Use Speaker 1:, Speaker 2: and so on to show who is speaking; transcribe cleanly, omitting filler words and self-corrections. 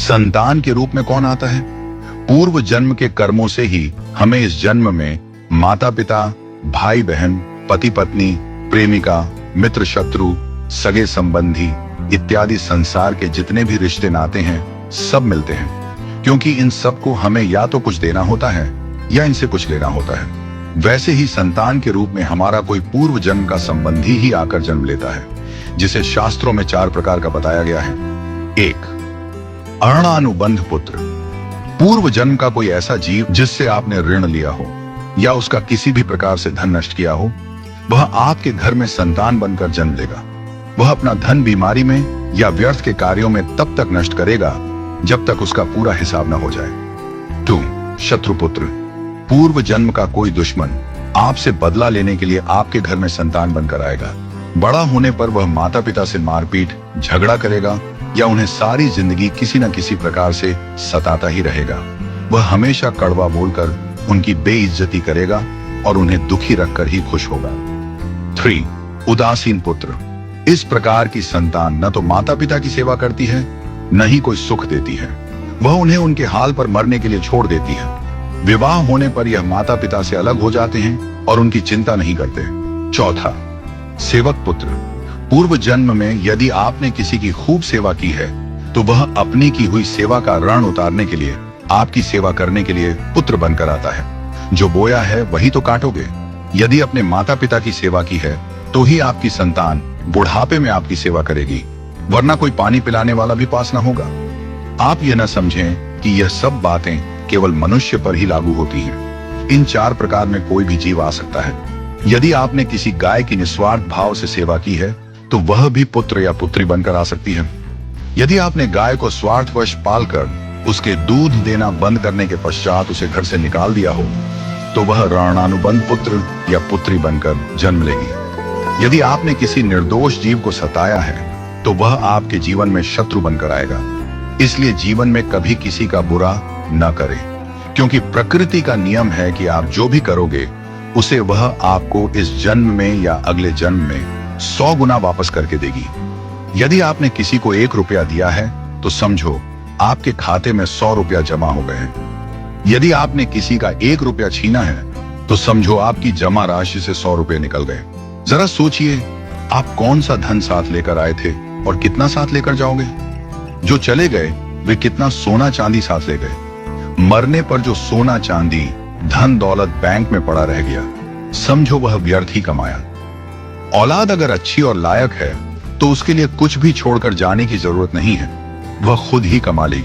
Speaker 1: संतान के रूप में कौन आता है? पूर्व जन्म के कर्मों से ही हमें इस जन्म में माता पिता, भाई बहन, पति पत्नी, प्रेमिका, मित्र शत्रु, सगे संबंधी इत्यादि संसार के जितने भी रिश्ते नाते हैं सब मिलते हैं, क्योंकि इन सबको हमें या तो कुछ देना होता है या इनसे कुछ लेना होता है। वैसे ही संतान के रूप में हमारा कोई पूर्व जन्म का संबंधी ही आकर जन्म लेता है, जिसे शास्त्रों में 4 प्रकार का बताया गया है। 1. अऋणानुबंध पुत्र। पूर्व जन्म का कोई ऐसा जीव जिससे आपने ऋण लिया हो या उसका किसी भी प्रकार से धन नष्ट किया हो, वह आपके घर में संतान बनकर जन्म लेगा। वह अपना धन बीमारी में या व्यर्थ के कार्यों में तब तक नष्ट करेगा जब तक उसका पूरा हिसाब न हो जाए। 2. शत्रुपुत्र। पूर्व जन्म का कोई दुश्मन आपसे बदला लेने के लिए आपके घर में संतान बनकर आएगा। बड़ा होने पर वह माता पिता से मारपीट, झगड़ा करेगा या उन्हें सारी जिंदगी किसी न किसी प्रकार से सताता ही रहेगा। वह हमेशा कड़वा बोलकर उनकी बेइज्जती करेगा और उन्हें दुखी रखकर ही खुश होगा। 3. उदासीन पुत्र। इस प्रकार की संतान न तो माता पिता की सेवा करती है, न ही कोई सुख देती है। वह उन्हें उनके हाल पर मरने के लिए छोड़ देती है। विवाह होने पर यह माता पिता से अलग हो जाते हैं और उनकी चिंता नहीं करते। 4. सेवक पुत्र। पूर्व जन्म में यदि आपने किसी की खूब सेवा की है तो वह अपनी की हुई सेवा का ऋण उतारने के लिए आपकी सेवा करने के लिए पुत्र बनकर आता है। जो बोया है वही तो काटोगे। यदि अपने माता पिता की सेवा की है तो ही आपकी संतान बुढ़ापे में आपकी सेवा करेगी, वरना कोई पानी पिलाने वाला भी पास ना होगा। आप यह न समझें कि यह सब बातें केवल मनुष्य पर ही लागू होती हैं। इन 4 प्रकार में कोई भी जीव आ सकता है। यदि आपने किसी गाय की निस्वार्थ भाव से सेवा की है तो वह भी पुत्र या पुत्री बनकर आ सकती है। यदि आपने गाय को स्वार्थवश पालकर उसके दूध देना बंद करने के पश्चात उसे घर से निकाल दिया हो तो वह ऋणानुबंध पुत्र या पुत्री बनकर जन्म लेगी। यदि आपने किसी निर्दोष जीव को सताया है तो वह आपके जीवन में शत्रु बनकर आएगा। इसलिए जीवन में कभी किसी का बुरा न करें, क्योंकि प्रकृति का नियम है कि आप जो भी करोगे उसे वह आपको इस जन्म में या अगले जन्म में 100 गुना वापस करके देगी। यदि आपने किसी को 1 रुपया दिया है तो समझो आपके खाते में 100 रुपया जमा हो गए हैं। यदि आपने किसी का 1 रुपया छीना है तो समझो आपकी जमा राशि से 100 रुपये निकल गए। जरा सोचिए, आप कौन सा धन साथ लेकर आए थे और कितना साथ लेकर जाओगे? जो चले गए वे कितना सोना चांदी साथ ले गए। मरने पर जो सोना चांदी, धन दौलत बैंक में पड़ा रह गया, समझो वह व्यर्थ ही कमाया। औलाद अगर अच्छी और लायक है तो उसके लिए कुछ भी छोड़कर जाने की जरूरत नहीं है, वह खुद ही कमा लेगी।